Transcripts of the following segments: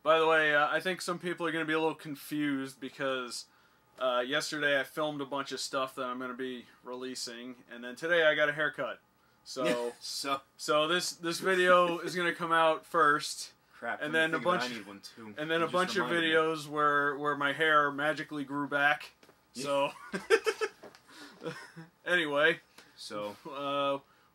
By the way, I think some people are going to be a little confused because yesterday I filmed a bunch of stuff that I'm going to be releasing, and then today I got a haircut. So this video is going to come out first. Crap, and then a bunch of videos where my hair magically grew back. So anyway,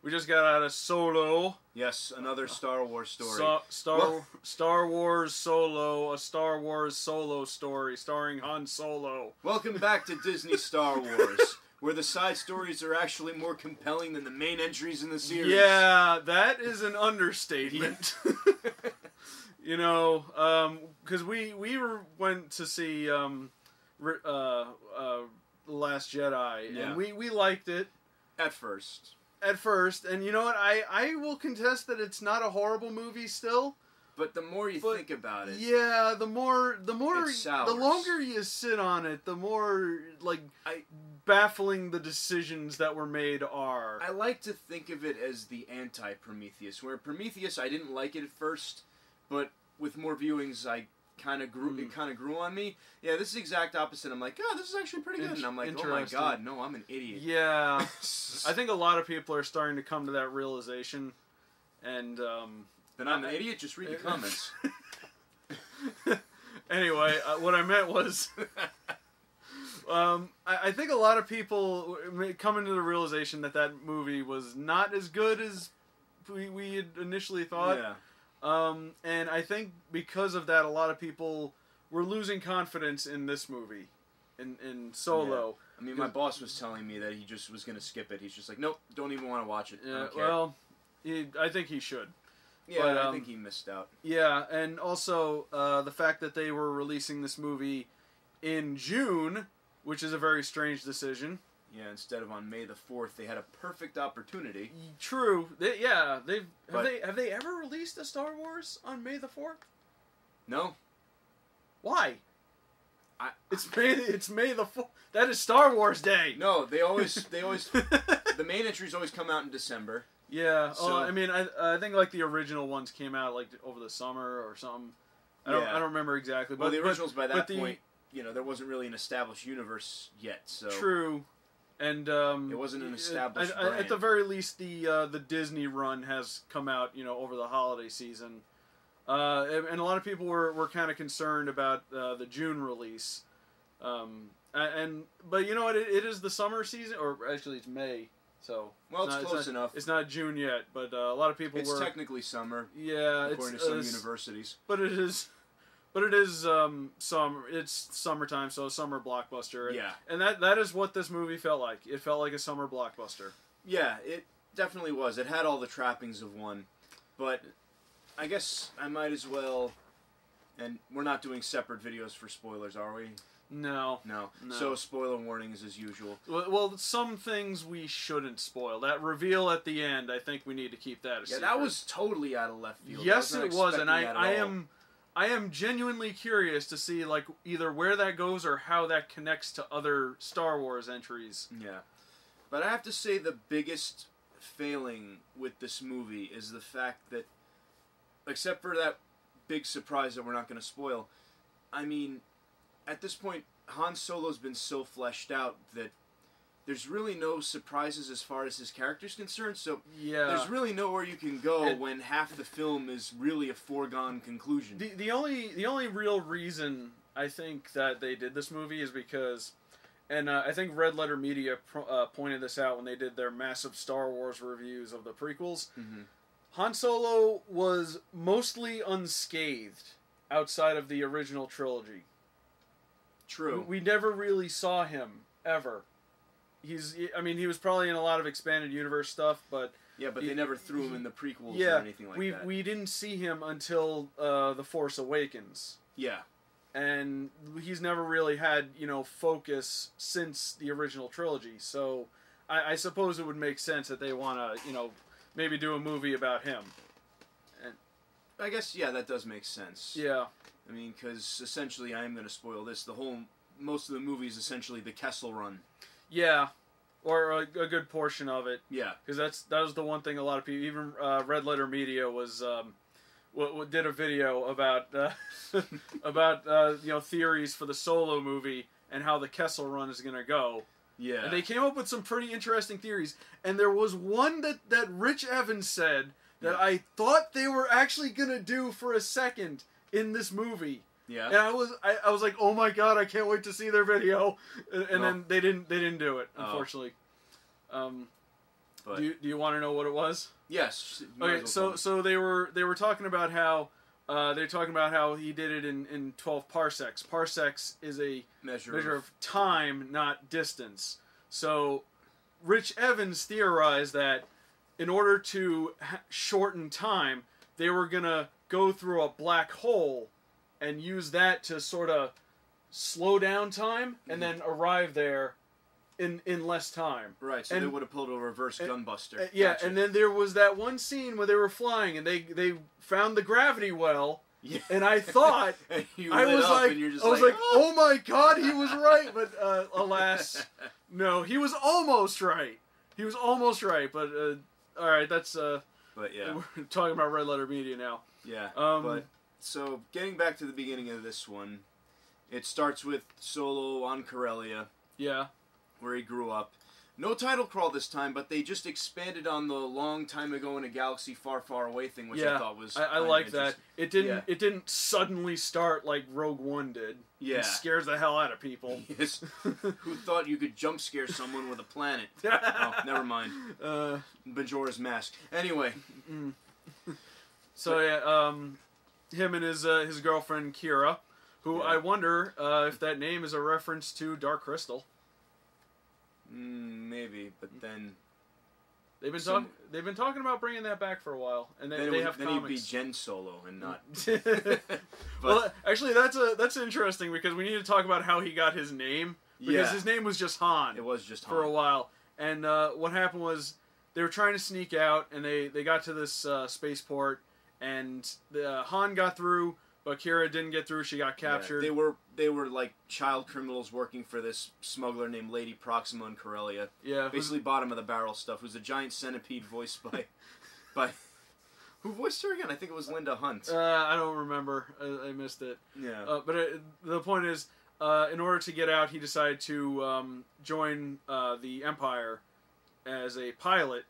we just got out of Solo. Yes, another Star Wars story. Star Wars Solo, a Star Wars Solo story starring Han Solo. Welcome back to Disney Star Wars, where the side stories are actually more compelling than the main entries in the series. Yeah, that is an understatement. You know, because we went to see Last Jedi, and we liked it at first. And you know what? I will contest that it's not a horrible movie still. But the more you think about it, yeah, the longer you sit on it, the more baffling the decisions that were made are. I like to think of it as the anti-Prometheus, where Prometheus I didn't like it at first, but with more viewings it kind of grew on me. Yeah, this is the exact opposite. I'm like, oh, this is actually pretty good. And I'm like, oh my god, no, I'm an idiot. Yeah. I think a lot of people are starting to come to that realization. And, then I'm an idiot, just read the comments. Anyway, what I meant was, I think a lot of people come into the realization that that movie was not as good as we had initially thought. Yeah. And I think because of that, a lot of people were losing confidence in this movie, in Solo. Yeah. I mean, my boss was telling me that he just was going to skip it. He's just like, nope, don't even want to watch it. Yeah, well, I think he should. Yeah, but, I think he missed out. Yeah, and also the fact that they were releasing this movie in June, which is a very strange decision. Yeah, instead of on May the 4th, they had a perfect opportunity. True. Have they ever released a Star Wars on May the 4th? No. Why? It's May the 4th. That is Star Wars Day. No, they always the main entries always come out in December. Yeah. So, I mean, I think like the original ones came out like over the summer or something. I don't remember exactly. Well, the originals by that point, there wasn't really an established universe yet. So true. And it wasn't an established brand. At the very least, the Disney run has come out, over the holiday season, and a lot of people were kind of concerned about the June release, but you know what? It is the summer season, or actually it's May, so it's close enough. It's not June yet, but a lot of people It's technically summer. Yeah, according to some universities. But it is. It's summertime, so a summer blockbuster. Yeah. And that is what this movie felt like. It felt like a summer blockbuster. Yeah, it definitely was. It had all the trappings of one. But I guess I might as well, and we're not doing separate videos for spoilers, are we? No. So spoiler warnings as usual. Well, some things we shouldn't spoil. That reveal at the end, I think we need to keep that a secret. Yeah, that was totally out of left field. Yes, it was, and I am genuinely curious to see either where that goes or how that connects to other Star Wars entries. Yeah. But I have to say the biggest failing with this movie is the fact that, except for that big surprise that we're not going to spoil, I mean, at this point, Han Solo's been so fleshed out that there's really no surprises as far as his character's concerned, so there's really nowhere you can go when half the film is really a foregone conclusion. The only real reason I think that they did this movie is because, and I think Red Letter Media pointed this out when they did their massive Star Wars reviews of the prequels. Mm-hmm. Han Solo was mostly unscathed outside of the original trilogy. True. We never really saw him, ever. He was probably in a lot of expanded universe stuff, but... Yeah, but they never threw him in the prequels or anything like that. We didn't see him until The Force Awakens. Yeah. And he's never really had, focus since the original trilogy, so I suppose it would make sense that they want to, maybe do a movie about him. And I guess, that does make sense. Yeah. I mean, because essentially, I am going to spoil this, most of the movie is essentially the Kessel Run. Yeah, or a good portion of it. Yeah, because that was the one thing a lot of people, even Red Letter Media, was did a video about theories for the Solo movie and how the Kessel Run is going to go. Yeah. And they came up with some pretty interesting theories. And there was one that Rich Evans said that I thought they were actually going to do for a second in this movie. Yeah. And I was like, oh my god, I can't wait to see their video. And then they didn't do it, unfortunately. But do you want to know what it was? Yes. Okay, so they were talking about how he did it in 12 parsecs. Parsecs is a measure of time, not distance. So Rich Evans theorized that in order to shorten time, they were gonna go through a black hole and use that to sort of slow down time and then arrive there in less time. Right, so they would have pulled a reverse gunbuster. Yeah, Gotcha. and then there was that one scene where they were flying and they found the gravity well. Yeah. And I thought I was like, oh my god, he was right, but alas, no, he was almost right. He was almost right, but all right, that's but yeah, we're talking about Red Letter Media now. Yeah. But so getting back to the beginning of this one, it starts with Solo on Corellia. Yeah. Where he grew up. No title crawl this time, but they just expanded on the long time ago in a galaxy far, far away thing, which I thought was I like that. It didn't suddenly start like Rogue One did. Yeah. It scares the hell out of people. Yes. Who thought you could jump scare someone with a planet? Oh, never mind. Bajora's Mask. Anyway. So him and his girlfriend Kira, who I wonder if that name is a reference to Dark Crystal. Maybe, but then they've been talking about bringing that back for a while, and they have comics. Then he'd be Jen Solo and not. Well, actually, that's interesting because we need to talk about how he got his name because his name was just Han. It was just Han for a while, and what happened was they were trying to sneak out, and they got to this spaceport, and Han got through. But Kira didn't get through. She got captured. Yeah, they were like child criminals working for this smuggler named Lady Proxima in Corellia. Yeah, basically bottom of the barrel stuff. Who's a giant centipede voiced by who voiced her again? I think it was Linda Hunt. I don't remember. I missed it. Yeah. But the point is, in order to get out, he decided to join the Empire as a pilot,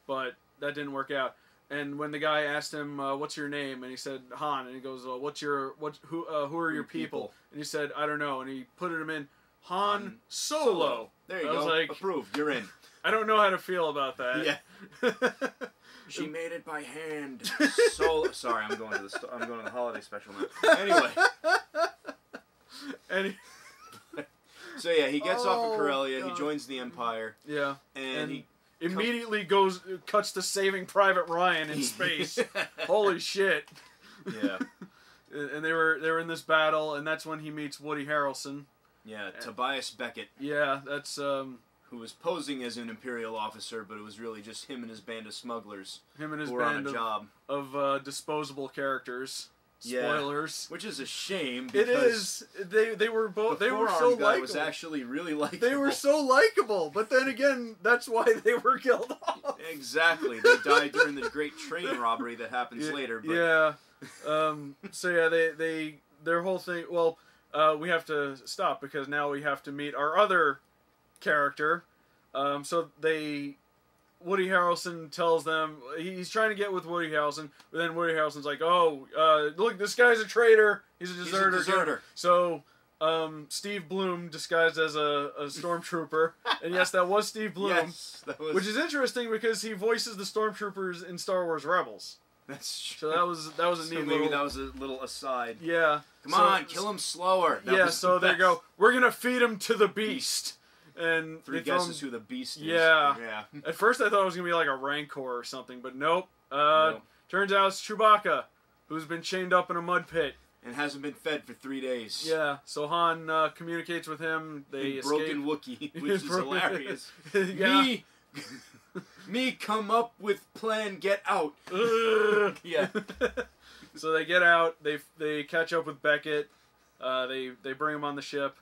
but that didn't work out. And when the guy asked him, "What's your name?" and he said Han, and he goes, "Who are your people?" And he said, "I don't know." And he put him in Han Solo. There you go. I was like, approved. You're in. I don't know how to feel about that. Yeah. She made it by hand. Solo. Sorry, I'm going to the holiday special now. Anyway. So yeah, he gets off of Corellia. God. He joins the Empire. Yeah. And he immediately cuts to Saving Private Ryan in space. Holy shit! Yeah. And they were in this battle, and that's when he meets Woody Harrelson. Yeah, Tobias Beckett. Yeah, that's who was posing as an Imperial officer, but it was really just him and his band of smugglers. Him and his band on a job of disposable characters. Spoilers. Yeah, which is a shame. It is. They were both. They were so likable. Was actually really likable. They were so likable, but then again, that's why they were killed off. Exactly. They died during the great train robbery that happens later. But... Yeah. So yeah, their whole thing. Well, we have to stop because now we have to meet our other character. Woody Harrelson tells them he's trying to get with Woody Harrelson, but then Woody Harrelson's like, "Oh, look, this guy's a traitor. He's a deserter." So Steve Bloom disguised as a stormtrooper, and yes, that was Steve Bloom. Yes, that was... Which is interesting because he voices the stormtroopers in Star Wars Rebels. That's true. So that was a neat maybe that was a little aside. Yeah. Come on, kill him slower. So there you go. We're gonna feed him to the beast. And three guesses who the beast is. Yeah. At first I thought it was going to be like a Rancor or something, but nope. Turns out it's Chewbacca, who's been chained up in a mud pit. And hasn't been fed for 3 days. Yeah, so Han communicates with him. They escape. Broken Wookiee, which is hilarious. Yeah. Me come up with plan, get out. Yeah. So they get out, they catch up with Beckett, they bring him on the ship.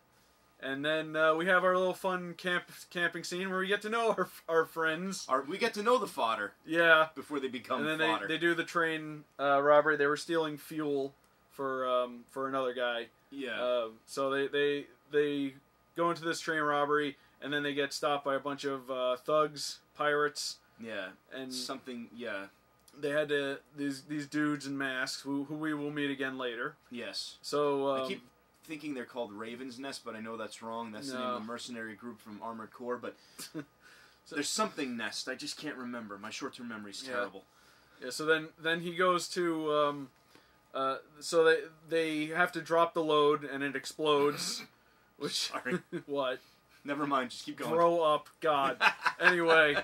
And then we have our little fun camping scene where we get to know our friends. We get to know the fodder. Yeah. Before they become fodder. And then they do the train robbery. They were stealing fuel for another guy. Yeah. So they go into this train robbery, and then they get stopped by a bunch of thugs, pirates. Yeah. And something. Yeah. They had these dudes in masks who we will meet again later. Yes. So I keep thinking they're called Raven's Nest, but I know that's wrong. That's the name of the mercenary group from Armored Core, but there's something Nest. I just can't remember. My short-term memory's terrible. Yeah. So then he goes to so they have to drop the load and it explodes. Which Sorry. What? Never mind. Just keep going. Grow up, God. Anyway,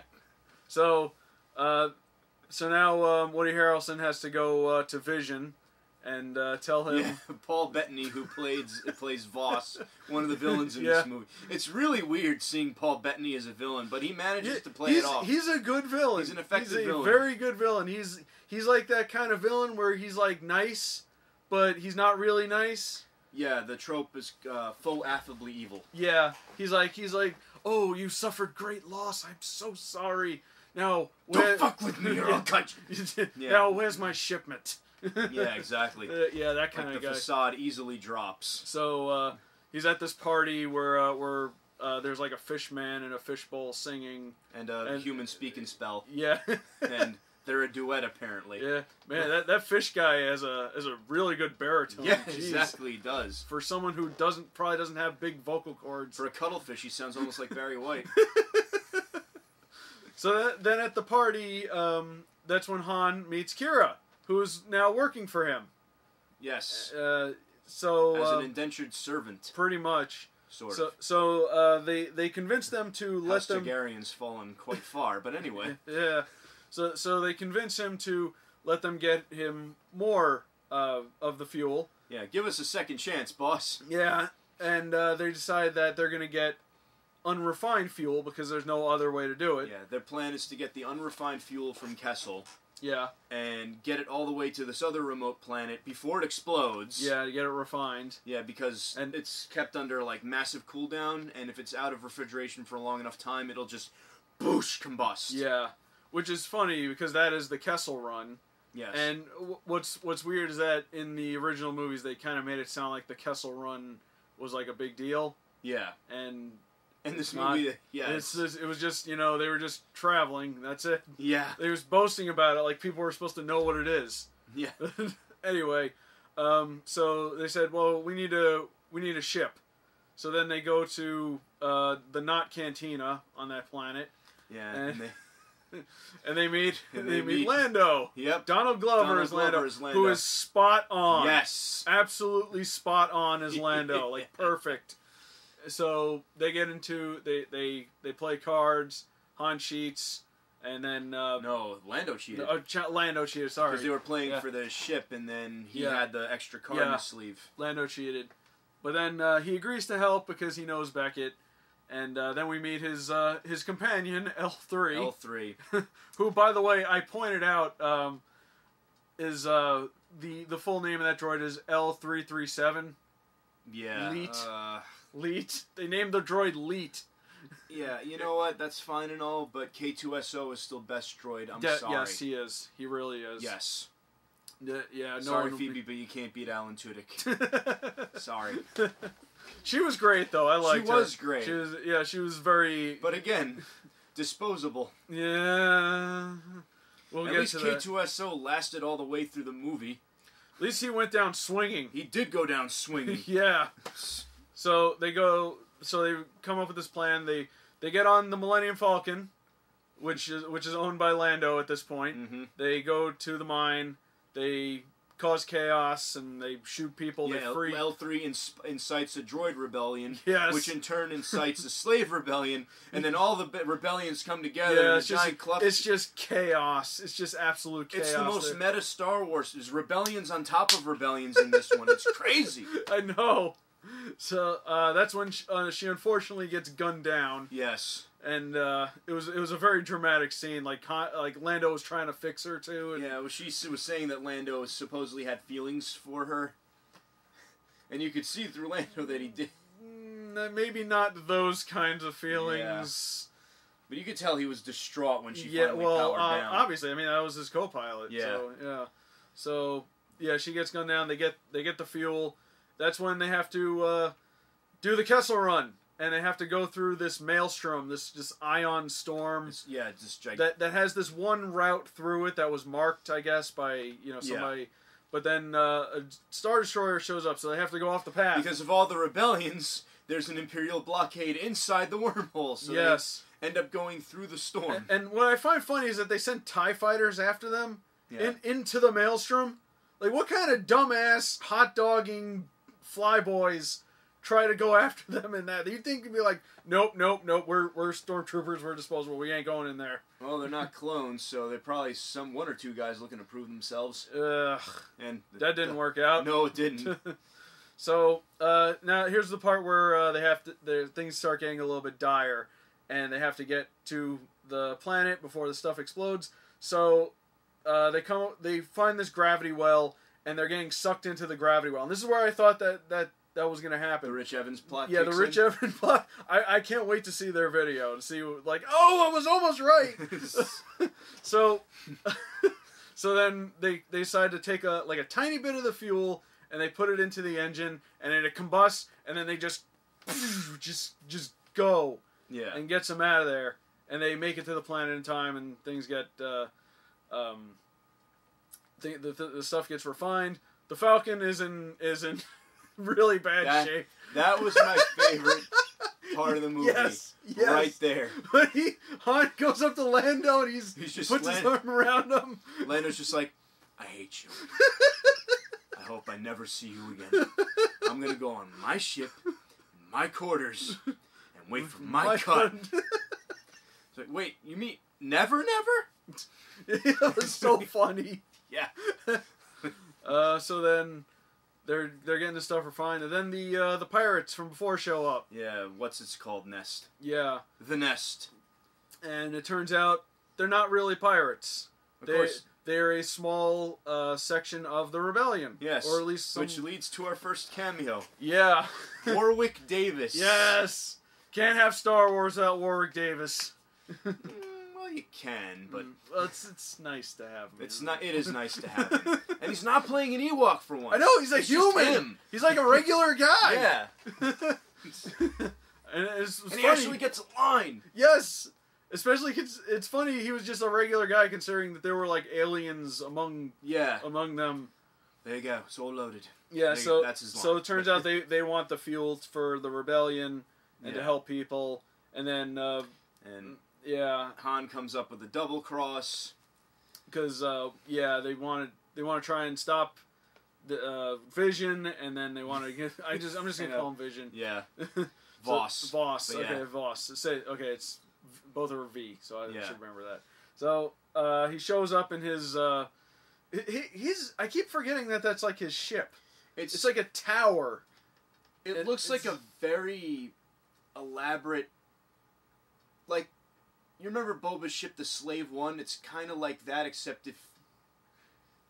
so now Woody Harrelson has to go to Vision and tell him. Yeah, Paul Bettany, who plays Voss, one of the villains in this movie. It's really weird seeing Paul Bettany as a villain, but he manages to play it off. He's a good villain. He's an effective villain. Very good villain. He's like that kind of villain where he's like nice, but he's not really nice. Yeah, the trope is faux affably evil. Yeah, he's like, oh, you suffered great loss. I'm so sorry. Now, don't fuck with me or I'll cut you. Now, where's my shipment? Yeah, exactly. Yeah, that kind of guy. The facade easily drops. So he's at this party where there's like a fish man and a fishbowl singing and a human speak and spell. Yeah, and they're a duet apparently. Yeah, man, that fish guy has a really good baritone. Yeah, exactly, he does. For someone who probably doesn't have big vocal cords. For a cuttlefish, he sounds almost like Barry White. So then at the party, that's when Han meets Kira, who's now working for him. Yes. So as an indentured servant. Pretty much. Sort of. So they convince them to let them. Targaryen's fallen quite far, but anyway. Yeah. So they convince him to let them get him more of the fuel. Yeah, give us a second chance, boss. Yeah, and they decide that they're going to get unrefined fuel because there's no other way to do it. Yeah, their plan is to get the unrefined fuel from Kessel. Yeah. And get it all the way to this other remote planet before it explodes. Yeah, to get it refined. Yeah, because it's kept under like massive cooldown, and if it's out of refrigeration for a long enough time, it'll just boosh combust. Yeah, which is funny because that is the Kessel Run. Yes. And what's weird is that in the original movies they kind of made it sound like the Kessel Run was like a big deal. Yeah. And in this movie, yeah, it was just they were just traveling. That's it. Yeah. They was boasting about it like people were supposed to know what it is. Yeah. Anyway, so they said, well, we need a ship. So then they go to the Not Cantina on that planet. Yeah. And they meet Lando. Yep. Donald Glover is Lando, who is spot on. Yes. Absolutely spot on as Lando, like perfect. So they get into they play cards. Han cheats, and then no, Lando cheated. Lando cheated. Sorry, because they were playing for the ship, and then he had the extra card in his sleeve. Lando cheated, but then he agrees to help because he knows Beckett. And then we meet his companion, L3. L3. Who, by the way, I pointed out is the full name of that droid is L337. Yeah. Leet. They named the droid Leet. Yeah, you know what? That's fine and all, but K2SO is still best droid. I'm sorry. Yes, he is. He really is. Yes. Yeah. No sorry, Phoebe, but you can't beat Alan Tudyk. Sorry. She was great, though. I liked her. She was great. She was very... But again, disposable. Yeah. At least K2SO lasted all the way through the movie. At least he went down swinging. He did go down swinging. Yeah. So they come up with this plan. They get on the Millennium Falcon, which is owned by Lando at this point. Mm-hmm. They go to the mine. They cause chaos and they shoot people. Yeah, they free. L3 incites a droid rebellion, yes. which in turn incites a slave rebellion, and then all the rebellions come together in a giant cluster. It's just chaos. It's just absolute chaos. It's the most meta Star Wars. There's rebellions on top of rebellions in this one. It's crazy. I know. So that's when she unfortunately gets gunned down. Yes. And it was a very dramatic scene. Like Lando was trying to fix her too. And yeah, well, she was saying that Lando supposedly had feelings for her, and you could see through Lando that he did. maybe not those kinds of feelings. Yeah. But you could tell he was distraught when she finally powered down. Obviously, I mean that was his co-pilot. Yeah. So she gets gunned down. They get the fuel. That's when they have to do the Kessel Run, and they have to go through this maelstrom, this ion storm. Just gigantic. That has this one route through it that was marked, I guess, by somebody. Yeah. But then a Star Destroyer shows up, so they have to go off the path. Because of all the rebellions, there's an Imperial blockade inside the wormhole, so they end up going through the storm. And what I find funny is that they sent TIE fighters after them into the maelstrom. Like, what kind of dumbass, hot-dogging flyboys try to go after them in that? You'd think you'd be like, nope, we're stormtroopers, we're disposable, we ain't going in there. Well, they're not clones, so they're probably one or two guys looking to prove themselves. And that didn't work out. No, it didn't. So now here's the part where things start getting a little bit dire, and they have to get to the planet before the stuff explodes. So they find this gravity well, and they're getting sucked into the gravity well. And this is where I thought that was going to happen. The Rich Evans plot. Yeah, the Rich Evans plot. I can't wait to see their video to see, like, I was almost right. So then they decide to take a tiny bit of the fuel and they put it into the engine, and then it combusts, and then they just go and gets them out of there, and they make it to the planet in time, and things get the stuff gets refined. The Falcon is in really bad shape. That was my favorite part of the movie. Yes. Right there. When Han goes up to Lando and he's just puts his arm around him. Lando's just like, I hate you. I hope I never see you again. I'm going to go on my ship, in my quarters, and wait for my cut. It's like, wait, you mean never? It was so funny. Yeah. So then they're getting the stuff refined, and then the pirates from before show up. Yeah, what's it's called? Nest. Yeah. The Nest. And it turns out they're not really pirates. Of course. They're a small section of the rebellion. Yes. Or at least which leads to our first cameo. Yeah. Warwick Davis. Yes. Can't have Star Wars without Warwick Davis. Well, you can, but well, it's nice to have him. It is nice to have him, and he's not playing an Ewok for once. I know, he's a human. He's like a regular guy. Yeah. And he actually gets a line. Yes. Especially, it's funny he was just a regular guy, considering that there were like aliens among them. There you go. It's all loaded. Yeah. So that's his line. So it turns out they want the fuel for the rebellion and to help people, and then Han comes up with a double cross because they want to try and stop the Vision, and then they want to get. I'm just gonna call him Vision. Yeah. Voss. Voss. Okay, Voss. It's both are V, so I should remember that. So he shows up in his I keep forgetting that's like his ship. It's like a tower. It looks like a very elaborate, like, you remember Boba's ship, the Slave One? It's kind of like that, except if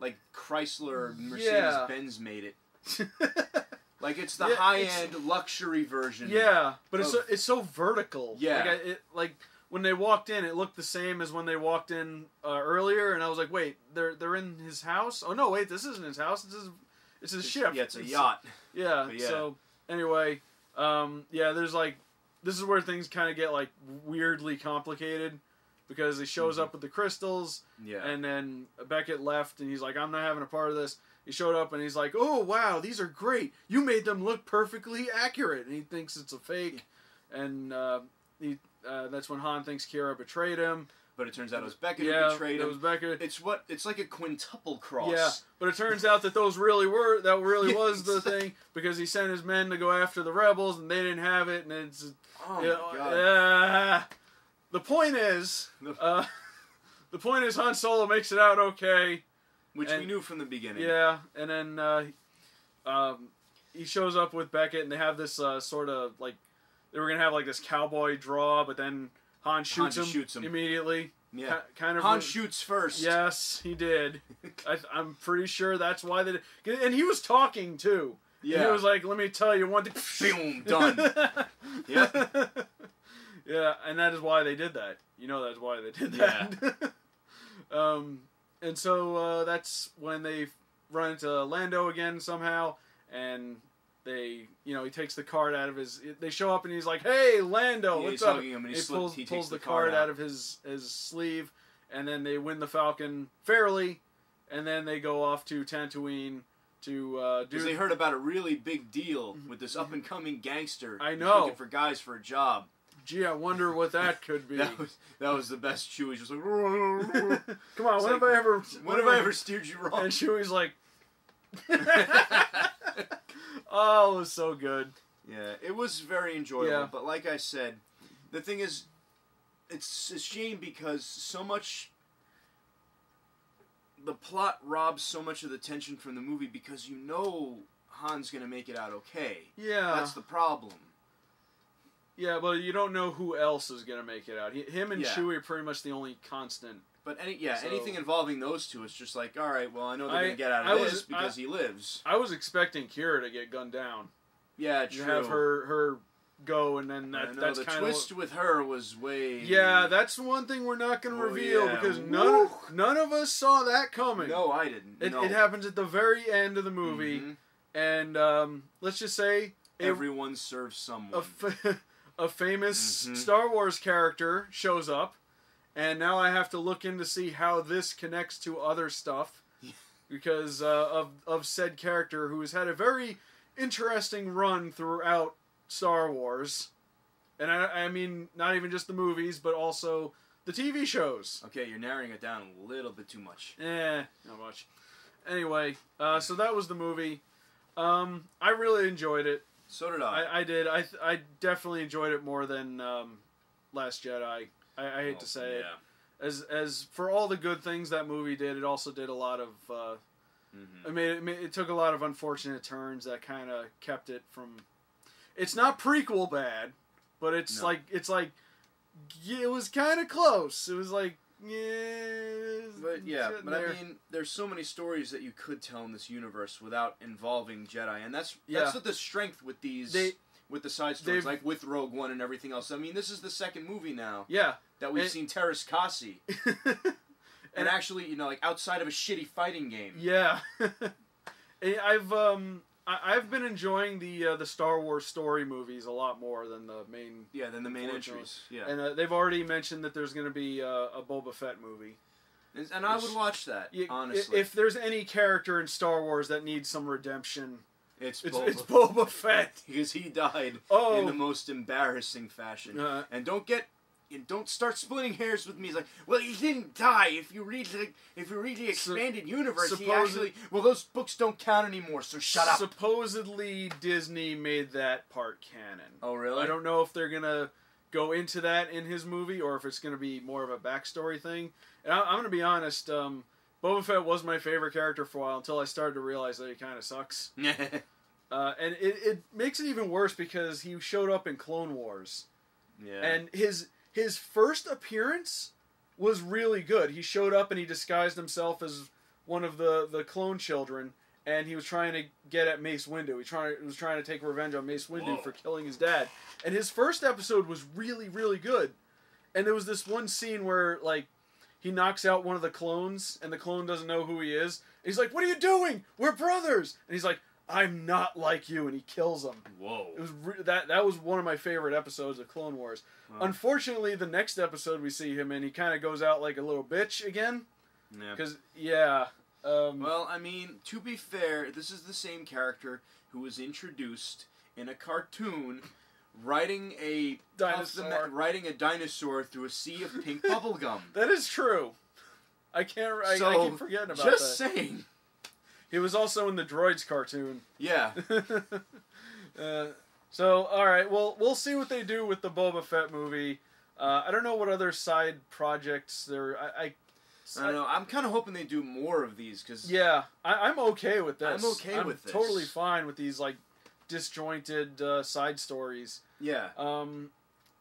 like Chrysler or Mercedes-Benz made it. Like, it's the high-end luxury version. Yeah, but it's so vertical. Yeah. Like when they walked in, it looked the same as when they walked in earlier, and I was like, wait, they're in his house? Oh, no, wait, this isn't his house. It's his ship. Yeah, it's a yacht. Yeah, so, anyway, there's like, this is where things kind of get, like, weirdly complicated, because he shows up with the crystals, and then Beckett left, and he's like, I'm not having a part of this. He showed up, and he's like, oh, wow, these are great. You made them look perfectly accurate. And he thinks it's a fake, and that's when Han thinks Kira betrayed him. But it turns out it was Beckett who betrayed him. It was Beckett. It's like a quintuple cross. Yeah, but it turns out that was the thing, because he sent his men to go after the rebels, and they didn't have it, and it's... Oh, my God. The point is Han Solo makes it out okay. Which we knew from the beginning. Yeah, and then he shows up with Beckett, and they have this sort of, like, they were going to have, like, this cowboy draw, but then Han shoots him immediately. Yeah. Kind of Han shoots first. Yes, he did. I'm pretty sure that's why they did. And he was talking, too. Yeah. And he was like, let me tell you one thing. Boom, done. Yeah. Yeah, and that is why they did that. You know that's why they did that. Yeah. And so that's when they run into Lando again somehow, and they, you know, he takes the card out of his. They show up and he's like, "Hey, Lando, what's up?" Him and he pulls the card out of his sleeve, and then they win the Falcon fairly, and then they go off to Tatooine to do. Because they heard about a really big deal with this up and coming gangster. I know. Looking for guys for a job. Gee, I wonder what that could be. that was the best. Chewie's just like, come on, when have I ever steered you wrong? And Chewie's like, oh, it was so good. Yeah, it was very enjoyable. Yeah. But like I said, the thing is, it's a shame because so much. The plot robs so much of the tension from the movie because you know Han's gonna make it out okay. Yeah, that's the problem. Yeah, but you don't know who else is going to make it out. Him and Chewie are pretty much the only constant. But anything involving those two, it's just like, all right, well, I know they're going to get out of this because he lives. I was expecting Kira to get gunned down. Yeah, true. You have her go, and then that's the kind of... The twist with her was way... Yeah, that's one thing we're not going to reveal, because none of us saw that coming. No, I didn't. It happens at the very end of the movie, and let's just say... Everyone serves someone. A famous Star Wars character shows up, and now I have to look in to see how this connects to other stuff, because of said character who has had a very interesting run throughout Star Wars, and I mean not even just the movies, but also the TV shows. Okay, you're narrowing it down a little bit too much. Not much. Anyway, so that was the movie. I really enjoyed it. So did I. I did. I definitely enjoyed it more than Last Jedi. I hate to say it. As for all the good things that movie did, it also did a lot of. It took a lot of unfortunate turns that kind of kept it from. It's not prequel bad, but it's like it was kind of close. It was like. But I mean, there's so many stories that you could tell in this universe without involving Jedi, and that's the strength with these with the side stories, like with Rogue One and everything else. I mean, this is the second movie now, that we've seen Terrace Kasi, and actually, like outside of a shitty fighting game. Yeah, I've been enjoying the Star Wars story movies a lot more than the main. Yeah, than the main entries. Yeah, and they've already mentioned that there's going to be a Boba Fett movie, and I would watch that. Honestly, if there's any character in Star Wars that needs some redemption, it's Boba Fett because he died in the most embarrassing fashion. And don't start splitting hairs with me. It's like, well, he didn't die. If you read the expanded universe, he actually... Well, those books don't count anymore, so shut up. Supposedly, Disney made that part canon. Oh, really? I don't know if they're going to go into that in his movie, or if it's going to be more of a backstory thing. And I'm going to be honest, Boba Fett was my favorite character for a while, until I started to realize that he kind of sucks. And it makes it even worse, because he showed up in Clone Wars. Yeah. And his first appearance was really good. He showed up and he disguised himself as one of the clone children, and he was trying to get at Mace Windu. He was trying to take revenge on Mace Windu for killing his dad. And his first episode was really, really good. And there was this one scene where, like, he knocks out one of the clones, and the clone doesn't know who he is. And he's like, "What are you doing? We're brothers!" And he's like, "I'm not like you," and he kills him. Whoa! It was that was one of my favorite episodes of Clone Wars. Wow. Unfortunately, the next episode we see him in, he kind of goes out like a little bitch again. Yeah. Because well, I mean, to be fair, this is the same character who was introduced in a cartoon, riding a dinosaur through a sea of pink bubblegum. That is true. I keep forgetting about that. Just saying. He was also in the Droids cartoon. Yeah. So, alright, well, we'll see what they do with the Boba Fett movie. I don't know what other side projects there... I don't know. I'm kind of hoping they do more of these, because... Yeah, I'm okay with this. I'm with this. Totally fine with these, like, disjointed side stories. Yeah.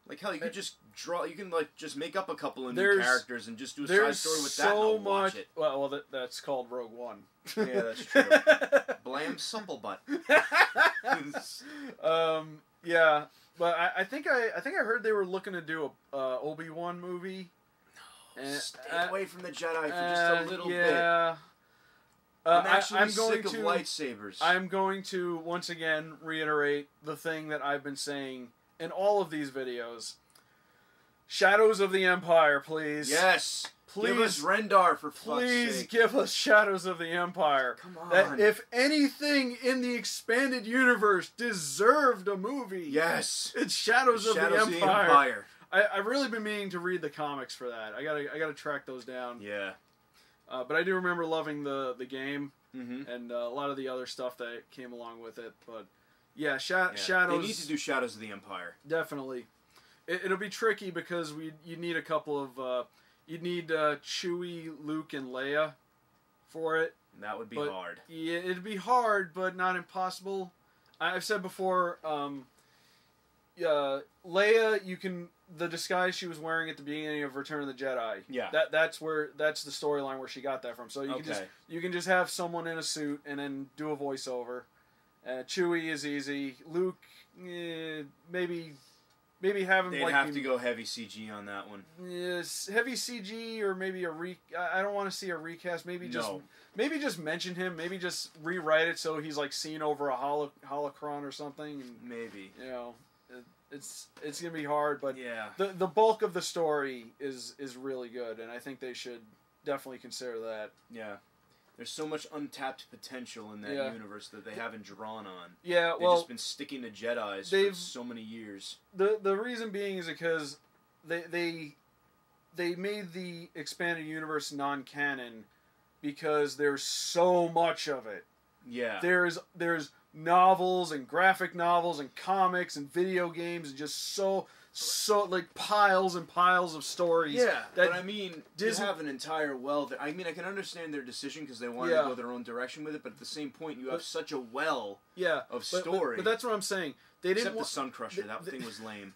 Like hell, you could just draw. You can like just make up a couple of new characters and just do a side story with that. And I'll watch it. Well, that's called Rogue One. Yeah, that's true. Blam Supplebutt. Yeah, but I think I heard they were looking to do a Obi-Wan movie. No, stay away from the Jedi for just a little bit. Yeah. I'm sick of lightsabers. I'm going to once again reiterate the thing that I've been saying in all of these videos. Shadows of the Empire, please. Yes. Please. Give us Rendar, for fuck's sake. Please give us Shadows of the Empire. Come on. That if anything in the expanded universe deserved a movie, yes, it's Shadows of the Empire. I've really been meaning to read the comics for that. I gotta track those down. Yeah. But I do remember loving the game and a lot of the other stuff that came along with it. But yeah, Shadows. They need to do Shadows of the Empire. Definitely. It'll be tricky because you need a couple of you'd need Chewie, Luke, and Leia for it. That would be hard. Yeah, it'd be hard, but not impossible. I've said before, Leia, the disguise she was wearing at the beginning of Return of the Jedi. Yeah. That's the storyline where she got that from. So you can just have someone in a suit and then do a voiceover. Chewie is easy. Luke, maybe have him. They'd have to go heavy CG on that one. Yes, heavy CG or maybe I don't want to see a recast. Maybe just mention him. Maybe just rewrite it so he's like seen over a holocron or something. And, maybe it's gonna be hard, but yeah, the bulk of the story is really good, and I think they should definitely consider that. Yeah. There's so much untapped potential in that universe that they haven't drawn on. Yeah, They've just been sticking to Jedis for so many years. The reason being is because they made the expanded universe non-canon because there's so much of it. Yeah. There's novels and graphic novels and comics and video games and just so like piles and piles of stories. Yeah, but I mean, Disney have an entire well. I mean, I can understand their decision because they wanted to go their own direction with it, but at the same point, you have such a well of story. But that's what I'm saying. Except the Sun Crusher, that thing was lame.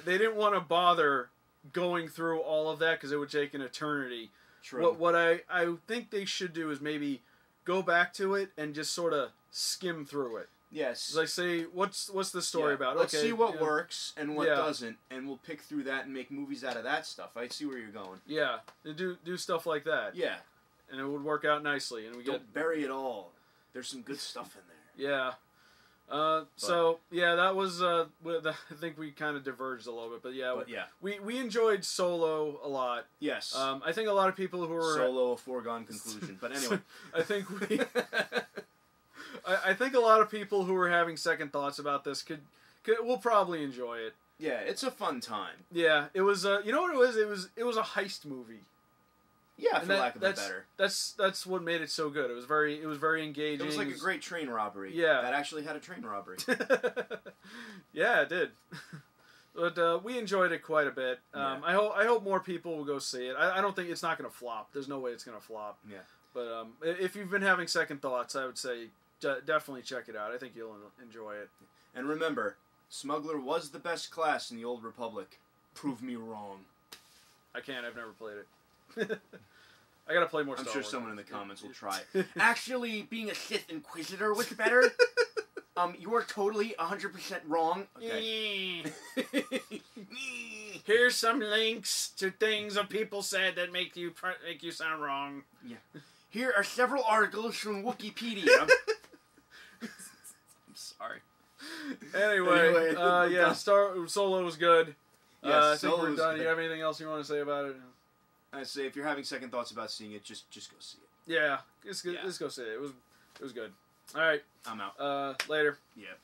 They didn't want to bother going through all of that because it would take an eternity. True. What I think they should do is maybe go back to it and just sort of skim through it. Yes. Like say, what's the story about? Let's see what works and what doesn't, and we'll pick through that and make movies out of that stuff. I see where you're going. Yeah, do stuff like that. Yeah. And it would work out nicely, and don't bury it all. There's some good stuff in there. Yeah. So yeah, that was. I think we kind of diverged a little bit, but we enjoyed Solo a lot. Yes. I think a lot of people who were Solo a foregone conclusion, but anyway, I think we. I think a lot of people who were having second thoughts about this will probably enjoy it. Yeah, it's a fun time. Yeah, it was. You know what it was? It was a heist movie. Yeah, for lack of a better. That's what made it so good. It was very engaging. It was like a great train robbery. Yeah, that actually had a train robbery. Yeah, it did. But we enjoyed it quite a bit. I hope more people will go see it. I don't think it's not going to flop. There's no way it's going to flop. Yeah. But if you've been having second thoughts, I would say definitely check it out. I think you'll enjoy it. And remember, Smuggler was the best class in the Old Republic. Prove me wrong. I can't. I've never played it. I gotta play more Star Wars. I'm sure someone in the comments will try. Actually, being a Sith Inquisitor was better. You are totally 100% wrong. Okay. Here's some links to things that people said that make you sound wrong. Yeah. Here are several articles from Wikipedia. I'm sorry. Anyway, yeah, Solo was good. Yes, I think we're done. Do you have anything else you want to say about it? I say if you're having second thoughts about seeing it, just go see it. Yeah, just go see it. It was good. All right, I'm out. Later. Yeah.